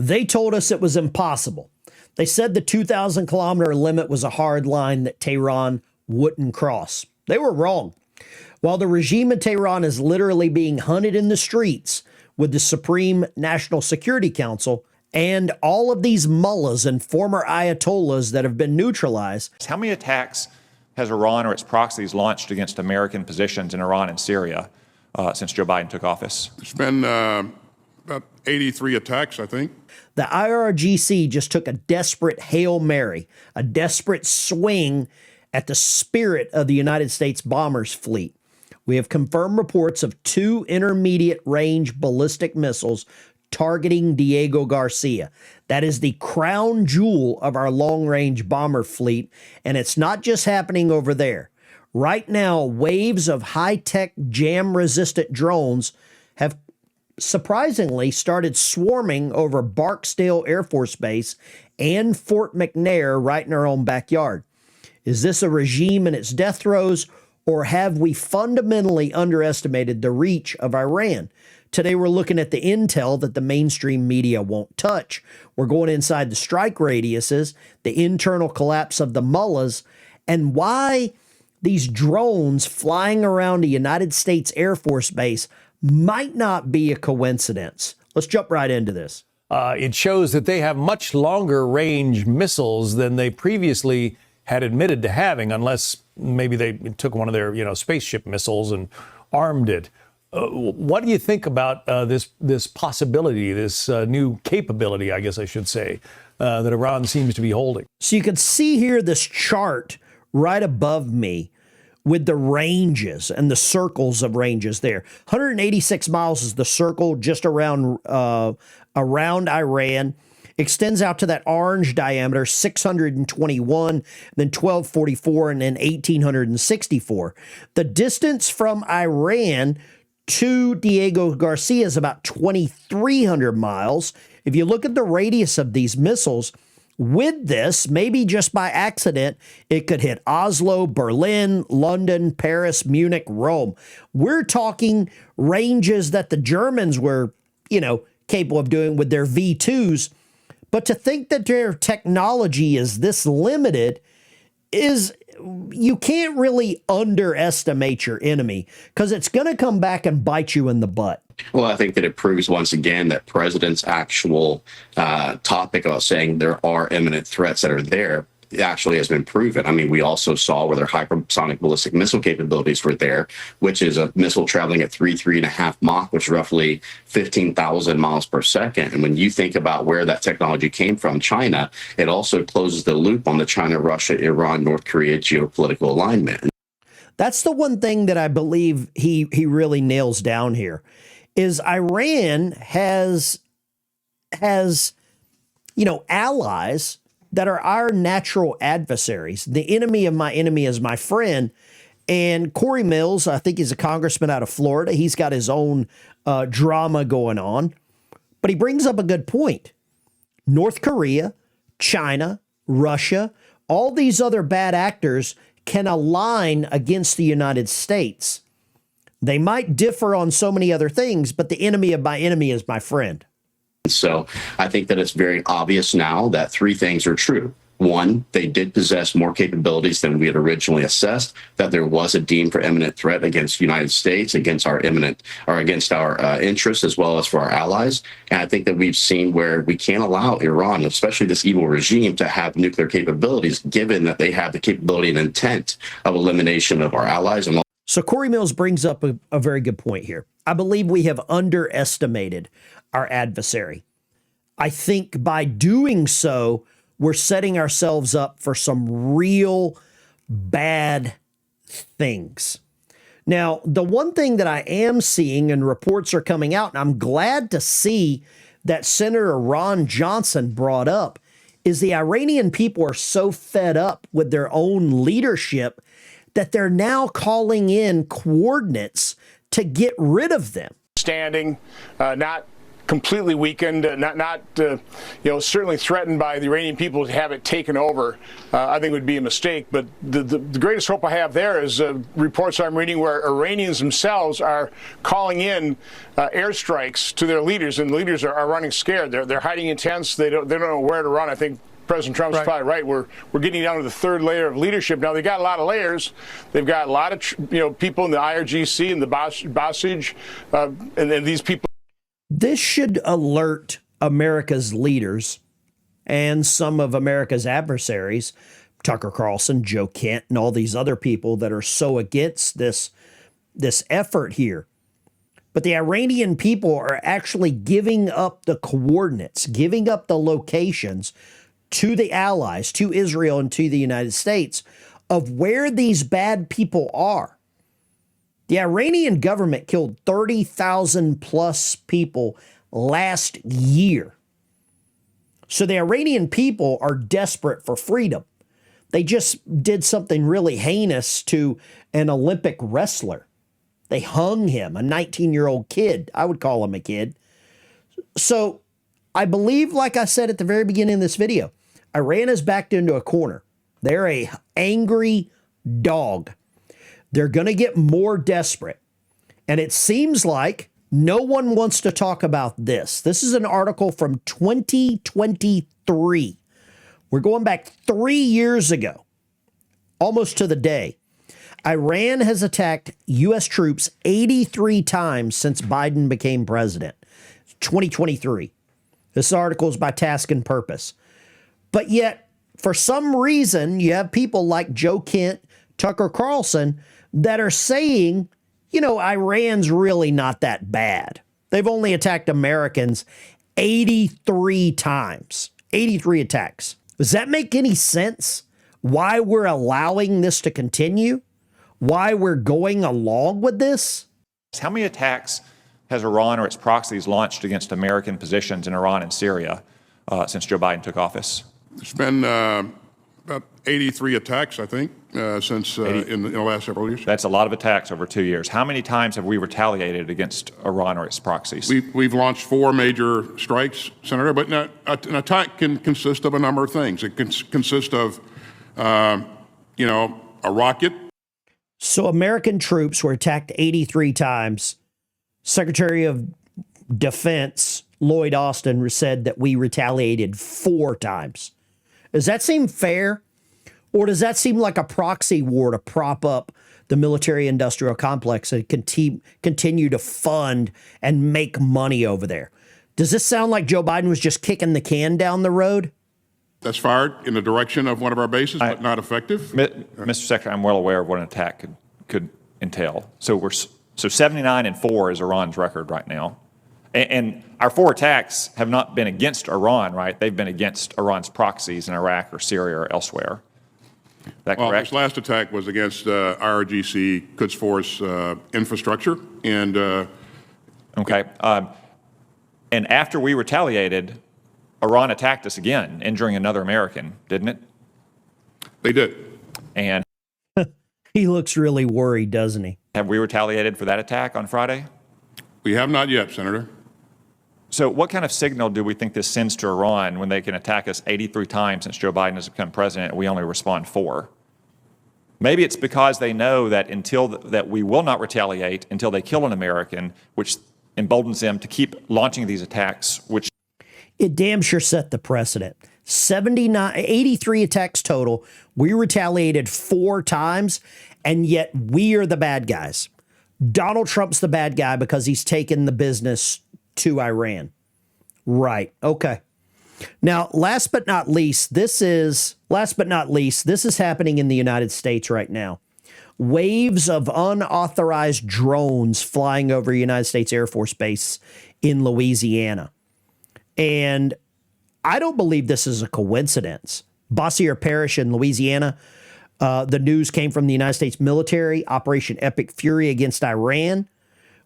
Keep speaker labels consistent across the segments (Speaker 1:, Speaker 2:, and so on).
Speaker 1: They told us it was impossible. They said the 2,000-kilometer limit was a hard line that Tehran wouldn't cross. They were wrong. While the regime in Tehran is literally being hunted in the streets with the Supreme National Security Council and all of these mullahs and former ayatollahs that have been neutralized.
Speaker 2: How many attacks has Iran or its proxies launched against American positions in Iran and Syria since Joe Biden took office?
Speaker 3: It's been about 83 attacks, I think.
Speaker 1: The IRGC just took a desperate Hail Mary, a desperate swing at the spirit of the United States bombers fleet. We have confirmed reports of 2 intermediate-range ballistic missiles targeting Diego Garcia. That is the crown jewel of our long-range bomber fleet, and it's not just happening over there. Right now, waves of high-tech jam-resistant drones have surprisingly started swarming over Barksdale Air Force Base and Fort McNair right in our own backyard. Is this a regime in its death throes, or have we fundamentally underestimated the reach of Iran? Today, we're looking at the intel that the mainstream media won't touch. We're going inside the strike radiuses, the internal collapse of the mullahs, and why these drones flying around a United States Air Force base might not be a coincidence. Let's jump right into this.
Speaker 4: It shows that they have much longer range missiles than they previously had admitted to having, unless maybe they took one of their, spaceship missiles and armed it. What do you think about this possibility, this new capability, I guess I should say, that Iran seems to be holding?
Speaker 1: So you can see here this chart right above me with the ranges and the circles of ranges there. 186 miles is the circle just around Iran. Extends out to that orange diameter, 621, then 1244, and then 1864. The distance from Iran to Diego Garcia is about 2,300 miles. If you look at the radius of these missiles, with this, maybe just by accident, it could hit Oslo, Berlin, London, Paris, Munich, Rome. We're talking ranges that the Germans were, capable of doing with their V2s. But to think that their technology is this limited is, you can't really underestimate your enemy, because it's going to come back and bite you in the butt.
Speaker 5: Well, I think that it proves once again that President's actual topic about saying there are imminent threats that are there actually has been proven. I mean, we also saw where their hypersonic ballistic missile capabilities were there, which is a missile traveling at 3.5 Mach, which is roughly 15,000 miles per second. And when you think about where that technology came from, China, it also closes the loop on the China, Russia, Iran, North Korea geopolitical alignment.
Speaker 1: That's the one thing that I believe he really nails down here, is Iran has allies that are our natural adversaries. The enemy of my enemy is my friend. And Corey Mills, I think he's a congressman out of Florida. He's got his own drama going on. But he brings up a good point. North Korea, China, Russia, all these other bad actors can align against the United States. They might differ on so many other things, but the enemy of my enemy is my friend.
Speaker 5: So I think that it's very obvious now that 3 things are true. 1, they did possess more capabilities than we had originally assessed, that there was a deemed for imminent threat against the United States, against our interests, as well as for our allies. And I think that we've seen where we can't allow Iran, especially this evil regime, to have nuclear capabilities, given that they have the capability and intent of elimination of our allies.
Speaker 1: So Corey Mills brings up a very good point here. I believe we have underestimated our adversary. I think by doing so, we're setting ourselves up for some real bad things. Now, the one thing that I am seeing, and reports are coming out, and I'm glad to see that Senator Ron Johnson brought up, is the Iranian people are so fed up with their own leadership that they're now calling in coordinates to get rid of them.
Speaker 6: Standing, not completely weakened, certainly threatened by the Iranian people to have it taken over, I think would be a mistake. But the greatest hope I have there is reports I'm reading where Iranians themselves are calling in airstrikes to their leaders, and the leaders are running scared. They're hiding in tents. They don't know where to run. I think President Trump's probably right. We're getting down to the third layer of leadership. Now, they've got a lot of layers. They've got a lot of people in the IRGC and the Bossage, and these people.
Speaker 1: This should alert America's leaders and some of America's adversaries, Tucker Carlson, Joe Kent, and all these other people that are so against this effort here. But the Iranian people are actually giving up the coordinates, giving up the locations to the allies, to Israel and to the United States of where these bad people are. The Iranian government killed 30,000 plus people last year. So the Iranian people are desperate for freedom. They just did something really heinous to an Olympic wrestler. They hung him, a 19-year-old kid. I would call him a kid. So I believe, like I said at the very beginning of this video, Iran is backed into a corner. They're a angry dog. They're going to get more desperate. And it seems like no one wants to talk about this. This is an article from 2023. We're going back 3 years ago, almost to the day. Iran has attacked U.S. troops 83 times since Biden became president. 2023. This article is by Task and Purpose. But yet, for some reason, you have people like Joe Kent, Tucker Carlson, that are saying, Iran's really not that bad. They've only attacked Americans 83 times, 83 attacks. Does that make any sense? Why we're allowing this to continue? Why we're going along with this?
Speaker 2: How many attacks has Iran or its proxies launched against American positions in Iran and Syria since Joe Biden took office?
Speaker 3: It's been about 83 attacks, I think, since in the last several years.
Speaker 2: That's a lot of attacks over 2 years. How many times have we retaliated against Iran or its proxies?
Speaker 3: We've launched 4 major strikes, Senator, but an attack can consist of a number of things. It can consist of, a rocket.
Speaker 1: So American troops were attacked 83 times. Secretary of Defense Lloyd Austin said that we retaliated 4 times. Does that seem fair? Or does that seem like a proxy war to prop up the military-industrial complex and continue to fund and make money over there? Does this sound like Joe Biden was just kicking the can down the road?
Speaker 3: That's fired in the direction of one of our bases, but not effective.
Speaker 2: Mr. Secretary, I'm well aware of what an attack could entail. So 79 and 4 is Iran's record right now. And our 4 attacks have not been against Iran, right? They've been against Iran's proxies in Iraq or Syria or elsewhere. Is that correct?
Speaker 3: This last attack was against IRGC, Quds Force infrastructure. And
Speaker 2: okay. And after we retaliated, Iran attacked us again, injuring another American, didn't it?
Speaker 3: They did.
Speaker 2: And
Speaker 1: he looks really worried, doesn't he?
Speaker 2: Have we retaliated for that attack on Friday?
Speaker 3: We have not yet, Senator.
Speaker 2: So what kind of signal do we think this sends to Iran when they can attack us 83 times since Joe Biden has become president and we only respond 4? Maybe it's because they know that that we will not retaliate until they kill an American, which emboldens them to keep launching these attacks, which
Speaker 1: it damn sure set the precedent. 83 attacks total. We retaliated 4 times, and yet we are the bad guys. Donald Trump's the bad guy because he's taken the business to Iran. Right. Okay. Now, last but not least, this is happening in the United States right now. Waves of unauthorized drones flying over United States Air Force Base in Louisiana. And I don't believe this is a coincidence. Bossier Parish in Louisiana, the news came from the United States military, Operation Epic Fury against Iran.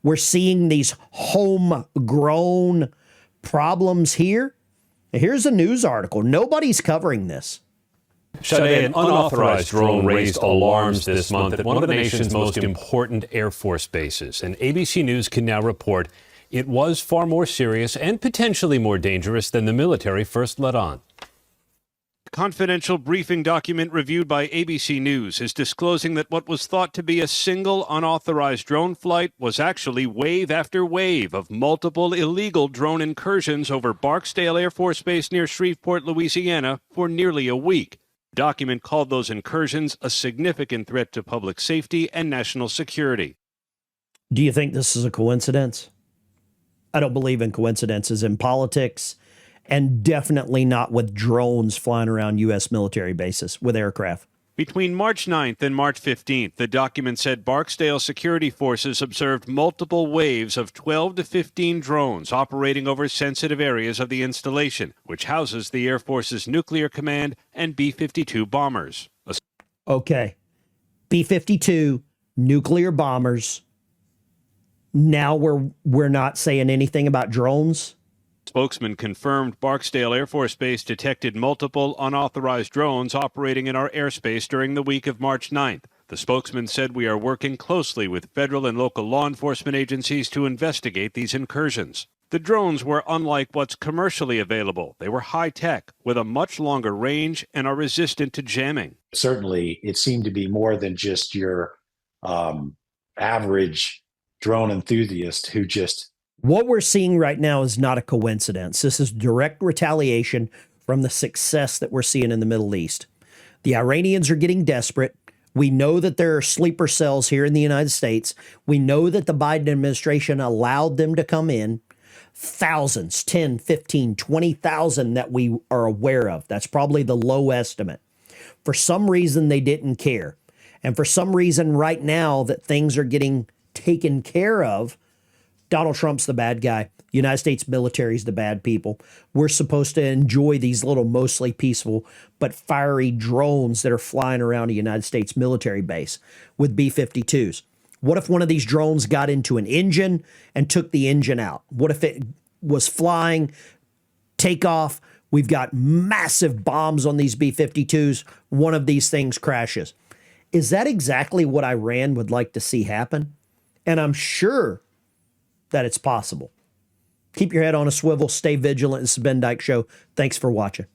Speaker 1: We're seeing these homegrown problems here. Here's a news article. Nobody's covering this.
Speaker 7: Sade, an unauthorized drone raised alarms this month at one of the nation's most important Air Force bases. And ABC News can now report it was far more serious and potentially more dangerous than the military first let on. Confidential briefing document reviewed by ABC News is disclosing that what was thought to be a single unauthorized drone flight was actually wave after wave of multiple illegal drone incursions over Barksdale Air Force Base near Shreveport, Louisiana, for nearly a week. The document called those incursions a significant threat to public safety and national security.
Speaker 1: Do you think this is a coincidence? I don't believe in coincidences in politics, and definitely not with drones flying around U.S. military bases with aircraft.
Speaker 7: Between March 9th and March 15th, the document said Barksdale security forces observed multiple waves of 12 to 15 drones operating over sensitive areas of the installation, which houses the Air Force's Nuclear Command and B-52 bombers.
Speaker 1: Okay. B-52, nuclear bombers. Now we're not saying anything about drones?
Speaker 7: Spokesman confirmed Barksdale Air Force Base detected multiple unauthorized drones operating in our airspace during the week of March 9th. The spokesman said we are working closely with federal and local law enforcement agencies to investigate these incursions. The drones were unlike what's commercially available. They were high-tech, with a much longer range and are resistant to jamming.
Speaker 8: Certainly, it seemed to be more than just your average drone enthusiast who just...
Speaker 1: What we're seeing right now is not a coincidence. This is direct retaliation from the success that we're seeing in the Middle East. The Iranians are getting desperate. We know that there are sleeper cells here in the United States. We know that the Biden administration allowed them to come in. Thousands, 10, 15, 20,000 that we are aware of. That's probably the low estimate. For some reason, they didn't care. And for some reason right now that things are getting taken care of, Donald Trump's the bad guy. United States military is the bad people. We're supposed to enjoy these little mostly peaceful but fiery drones that are flying around a United States military base with B-52s. What if one of these drones got into an engine and took the engine out? What if it was flying, take off? We've got massive bombs on these B-52s. One of these things crashes. Is that exactly what Iran would like to see happen? And I'm sure that it's possible. Keep your head on a swivel. Stay vigilant. This has been Dykes Show. Thanks for watching.